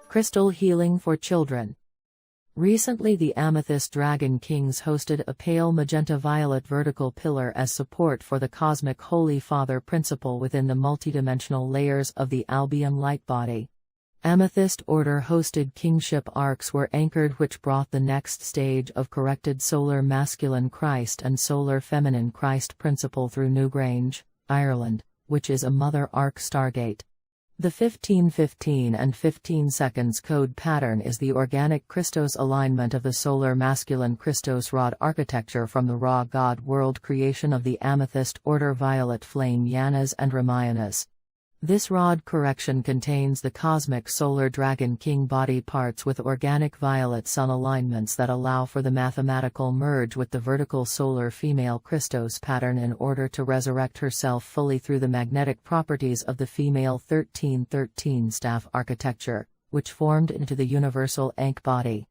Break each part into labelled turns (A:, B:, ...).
A: Crystal healing for children. Recently, the Amethyst Dragon Kings hosted a pale magenta-violet vertical pillar as support for the cosmic Holy Father principle within the multidimensional layers of the Albion light body. Amethyst Order hosted kingship arcs were anchored, which brought the next stage of corrected solar masculine Christ and solar feminine Christ principle through Newgrange, Ireland, which is a mother arc stargate. The 15:15 and 15 seconds code pattern is the organic Christos alignment of the solar masculine Christos rod architecture from the raw God world creation of the Amethyst Order violet flame Yanas and Ramayanas. This rod correction contains the cosmic solar dragon king body parts with organic violet sun alignments that allow for the mathematical merge with the vertical solar female Christos pattern in order to resurrect herself fully through the magnetic properties of the female 1313 staff architecture, which formed into the universal Ankh body.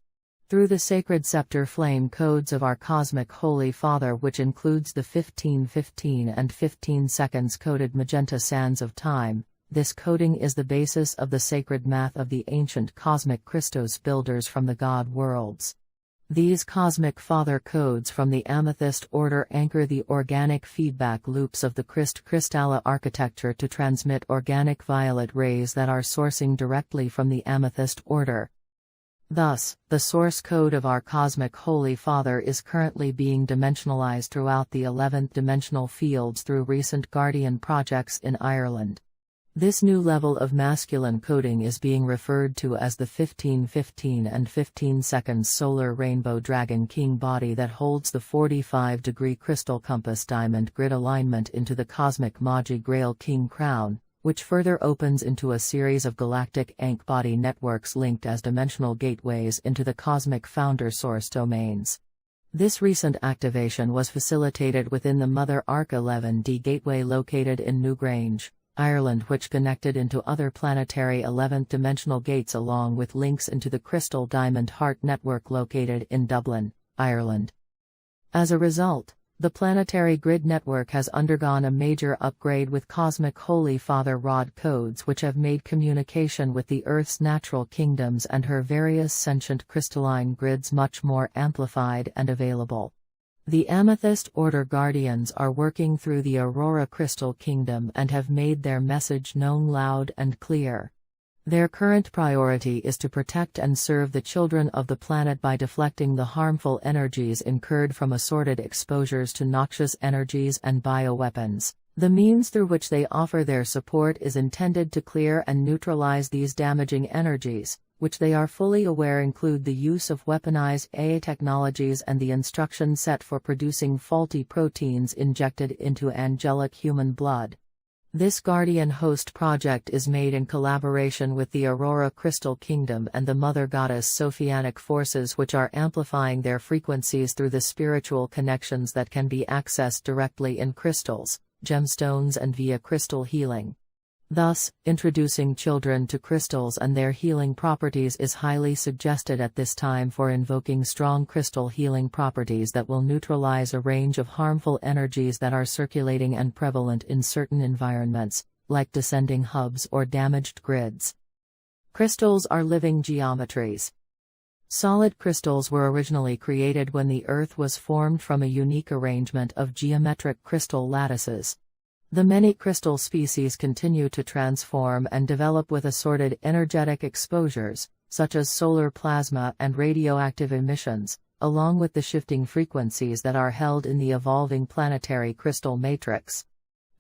A: Through the sacred scepter flame codes of our cosmic Holy Father, which includes the 15:15 and 15 seconds coded magenta sands of time, this coding is the basis of the sacred math of the ancient cosmic Christos builders from the God worlds. These cosmic Father codes from the Amethyst Order anchor the organic feedback loops of the Crystalla architecture to transmit organic violet rays that are sourcing directly from the Amethyst Order. Thus, the source code of our cosmic Holy Father is currently being dimensionalized throughout the 11th dimensional fields through recent Guardian projects in Ireland. This new level of masculine coding is being referred to as the 15:15 and 15 seconds solar rainbow dragon king body that holds the 45-degree crystal compass diamond grid alignment into the cosmic Magi Grail king crown, which further opens into a series of galactic Ankh body networks linked as dimensional gateways into the cosmic founder source domains. This recent activation was facilitated within the Mother Arc 11D gateway located in Newgrange, Ireland, which connected into other planetary 11th dimensional gates along with links into the Crystal Diamond Heart network located in Dublin, Ireland. As a result, the planetary grid network has undergone a major upgrade with cosmic Holy Father rod codes, which have made communication with the Earth's natural kingdoms and her various sentient crystalline grids much more amplified and available. The Amethyst Order Guardians are working through the Aurora Crystal Kingdom and have made their message known loud and clear. Their current priority is to protect and serve the children of the planet by deflecting the harmful energies incurred from assorted exposures to noxious energies and bioweapons. The means through which they offer their support is intended to clear and neutralize these damaging energies, which they are fully aware include the use of weaponized AI technologies and the instruction set for producing faulty proteins injected into angelic human blood. This Guardian Host project is made in collaboration with the Aurora Crystal Kingdom and the Mother Goddess Sophianic forces, which are amplifying their frequencies through the spiritual connections that can be accessed directly in crystals, gemstones and via crystal healing. Thus, introducing children to crystals and their healing properties is highly suggested at this time for invoking strong crystal healing properties that will neutralize a range of harmful energies that are circulating and prevalent in certain environments, like descending hubs or damaged grids. Crystals are living geometries. Solid crystals were originally created when the Earth was formed from a unique arrangement of geometric crystal lattices. The many crystal species continue to transform and develop with assorted energetic exposures, such as solar plasma and radioactive emissions, along with the shifting frequencies that are held in the evolving planetary crystal matrix.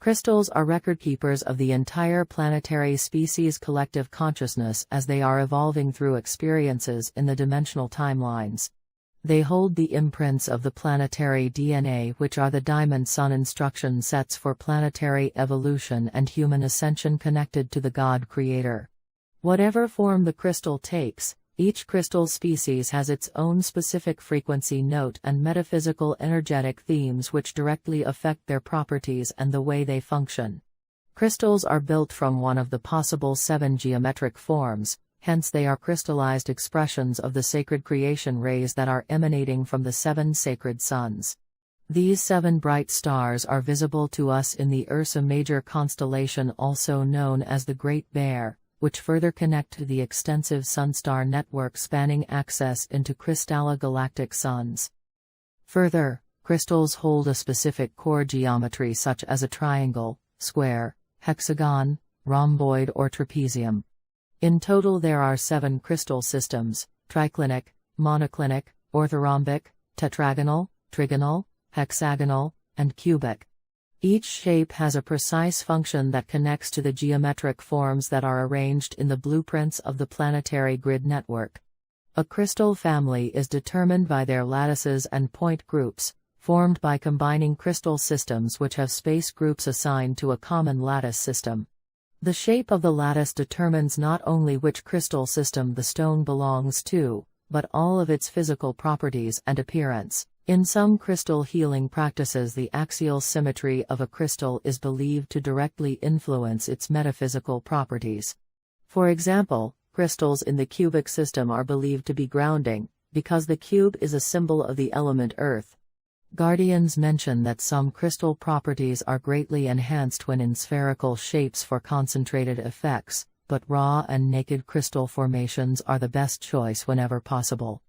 A: Crystals are record keepers of the entire planetary species' collective consciousness as they are evolving through experiences in the dimensional timelines. They hold the imprints of the planetary DNA, which are the Diamond Sun instruction sets for planetary evolution and human ascension connected to the God Creator. Whatever form the crystal takes, each crystal species has its own specific frequency note and metaphysical energetic themes which directly affect their properties and the way they function. Crystals are built from one of the possible 7 geometric forms. Hence they are crystallized expressions of the sacred creation rays that are emanating from the 7 sacred suns. These 7 bright stars are visible to us in the Ursa Major constellation, also known as the Great Bear, which further connect to the extensive sunstar network spanning access into crystalline galactic suns. Further, crystals hold a specific core geometry such as a triangle, square, hexagon, rhomboid or trapezium. In total there are 7 crystal systems: triclinic, monoclinic, orthorhombic, tetragonal, trigonal, hexagonal, and cubic. Each shape has a precise function that connects to the geometric forms that are arranged in the blueprints of the planetary grid network. A crystal family is determined by their lattices and point groups, formed by combining crystal systems which have space groups assigned to a common lattice system. The shape of the lattice determines not only which crystal system the stone belongs to, but all of its physical properties and appearance. In some crystal healing practices, the axial symmetry of a crystal is believed to directly influence its metaphysical properties. For example, crystals in the cubic system are believed to be grounding, because the cube is a symbol of the element earth. Guardians mention that some crystal properties are greatly enhanced when in spherical shapes for concentrated effects, but raw and naked crystal formations are the best choice whenever possible.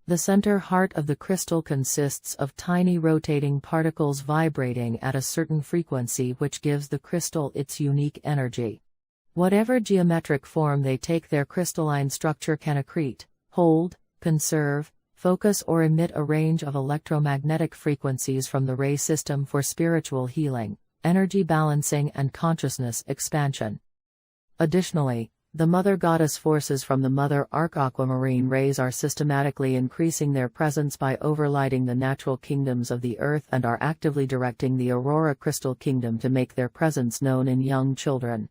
A: The center heart of the crystal consists of tiny rotating particles vibrating at a certain frequency, which gives the crystal its unique energy. Whatever geometric form they take, their crystalline structure can accrete, hold, conserve, focus or emit a range of electromagnetic frequencies from the ray system for spiritual healing, energy balancing and consciousness expansion. Additionally, the mother goddess forces from the mother arc-aquamarine rays are systematically increasing their presence by overlighting the natural kingdoms of the earth and are actively directing the aurora crystal kingdom to make their presence known in young children.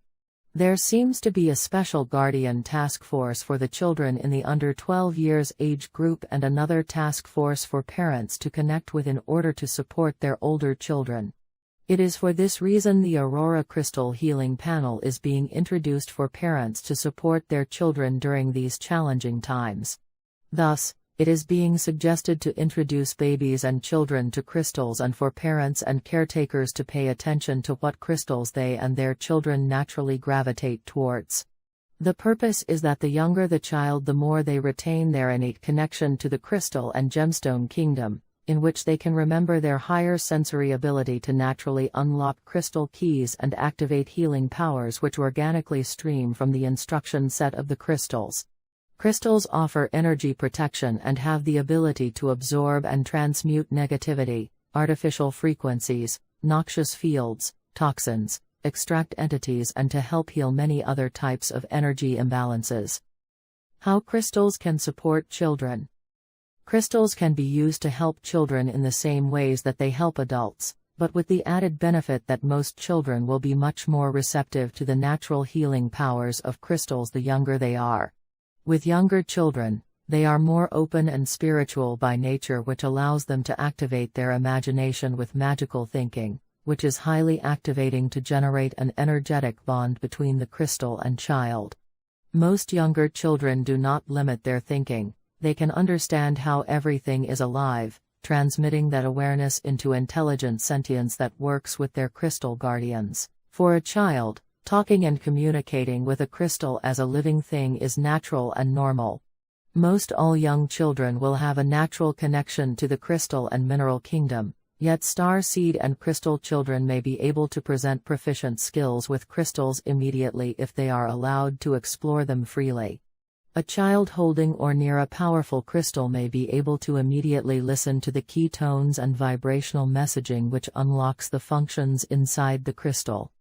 A: There seems to be a special guardian task force for the children in the under 12 years age group and another task force for parents to connect with in order to support their older children. It is for this reason the Aurora Crystal Healing Panel is being introduced for parents to support their children during these challenging times. Thus, it is being suggested to introduce babies and children to crystals and for parents and caretakers to pay attention to what crystals they and their children naturally gravitate towards. The purpose is that the younger the child, the more they retain their innate connection to the crystal and gemstone kingdom, in which they can remember their higher sensory ability to naturally unlock crystal keys and activate healing powers which organically stream from the instruction set of the crystals. Crystals offer energy protection and have the ability to absorb and transmute negativity, artificial frequencies, noxious fields, toxins, extract entities, and to help heal many other types of energy imbalances. How crystals can support children. Crystals can be used to help children in the same ways that they help adults, but with the added benefit that most children will be much more receptive to the natural healing powers of crystals the younger they are. With younger children, they are more open and spiritual by nature, which allows them to activate their imagination with magical thinking, which is highly activating to generate an energetic bond between the crystal and child. Most younger children do not limit their thinking. They can understand how everything is alive, transmitting that awareness into intelligent sentience that works with their crystal guardians. For a child, talking and communicating with a crystal as a living thing is natural and normal. Most all young children will have a natural connection to the crystal and mineral kingdom, yet starseed and crystal children may be able to present proficient skills with crystals immediately if they are allowed to explore them freely. A child holding or near a powerful crystal may be able to immediately listen to the key tones and vibrational messaging which unlocks the functions inside the crystal.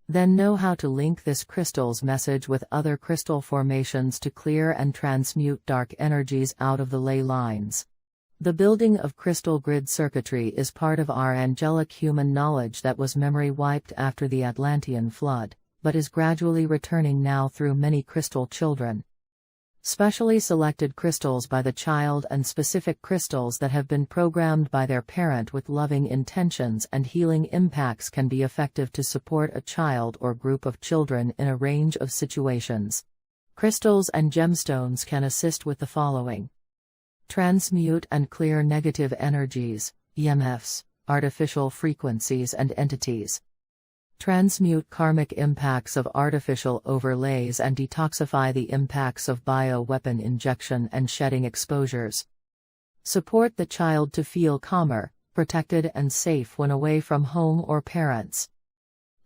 A: Then know how to link this crystal's message with other crystal formations to clear and transmute dark energies out of the ley lines. The building of crystal grid circuitry is part of our angelic human knowledge that was memory wiped after the Atlantean flood, but is gradually returning now through many crystal children. Specially selected crystals by the child and specific crystals that have been programmed by their parent with loving intentions and healing impacts can be effective to support a child or group of children in a range of situations. Crystals and gemstones can assist with the following: transmute and clear negative energies, EMFs, artificial frequencies and entities. Transmute karmic impacts of artificial overlays and detoxify the impacts of bioweapon injection and shedding exposures. Support the child to feel calmer, protected and safe when away from home or parents.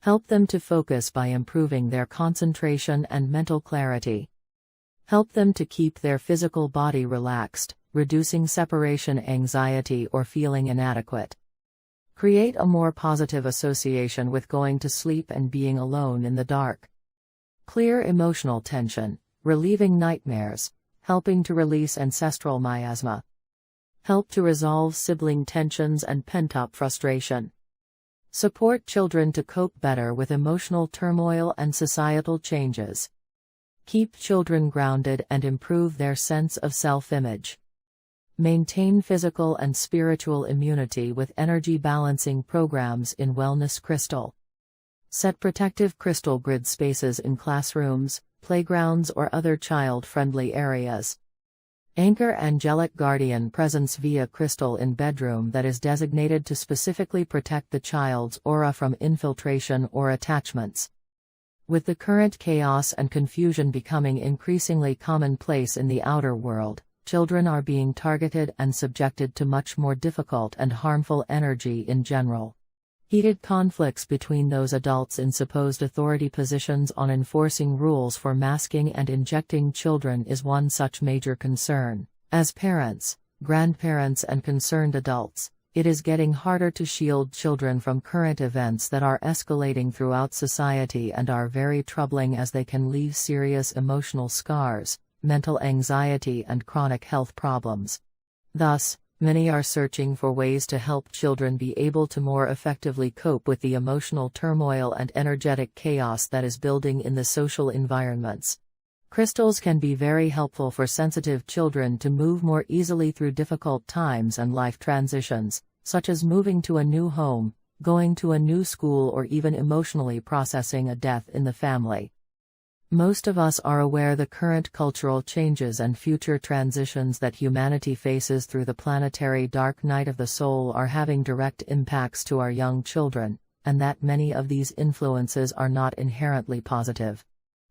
A: Help them to focus by improving their concentration and mental clarity. Help them to keep their physical body relaxed, reducing separation anxiety or feeling inadequate. Create a more positive association with going to sleep and being alone in the dark. Clear emotional tension, relieving nightmares, helping to release ancestral miasma. Help to resolve sibling tensions and pent-up frustration. Support children to cope better with emotional turmoil and societal changes. Keep children grounded and improve their sense of self-image. Maintain physical and spiritual immunity with energy balancing programs in Wellness Crystal. Set protective crystal grid spaces in classrooms, playgrounds or other child-friendly areas. Anchor angelic guardian presence via crystal in bedroom that is designated to specifically protect the child's aura from infiltration or attachments. With the current chaos and confusion becoming increasingly commonplace in the outer world, children are being targeted and subjected to much more difficult and harmful energy in general. Heated conflicts between those adults in supposed authority positions on enforcing rules for masking and injecting children is one such major concern. As parents, grandparents and concerned adults, it is getting harder to shield children from current events that are escalating throughout society and are very troubling as they can leave serious emotional scars, mental anxiety and chronic health problems. Thus, many are searching for ways to help children be able to more effectively cope with the emotional turmoil and energetic chaos that is building in the social environments. Crystals can be very helpful for sensitive children to move more easily through difficult times and life transitions, such as moving to a new home, going to a new school or even emotionally processing a death in the family. Most of us are aware the current cultural changes and future transitions that humanity faces through the planetary dark night of the soul are having direct impacts to our young children, and that many of these influences are not inherently positive.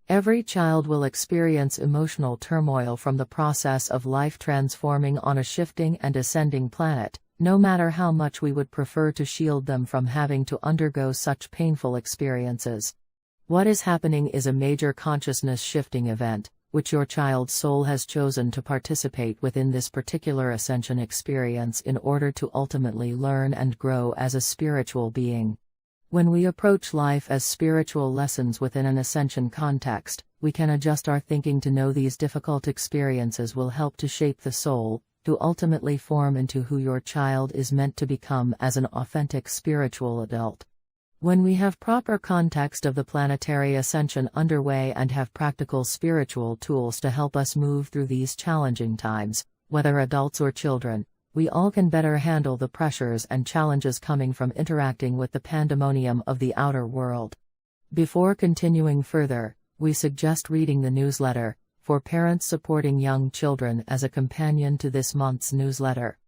A: Every child will experience emotional turmoil from the process of life transforming on a shifting and ascending planet, no matter how much we would prefer to shield them from having to undergo such painful experiences. What is happening is a major consciousness-shifting event, which your child's soul has chosen to participate within this particular ascension experience in order to ultimately learn and grow as a spiritual being. When we approach life as spiritual lessons within an ascension context, we can adjust our thinking to know these difficult experiences will help to shape the soul, to ultimately form into who your child is meant to become as an authentic spiritual adult. When we have proper context of the planetary ascension underway and have practical spiritual tools to help us move through these challenging times, whether adults or children, we all can better handle the pressures and challenges coming from interacting with the pandemonium of the outer world. Before continuing further, we suggest reading the newsletter, for parents supporting young children as a companion to this month's newsletter.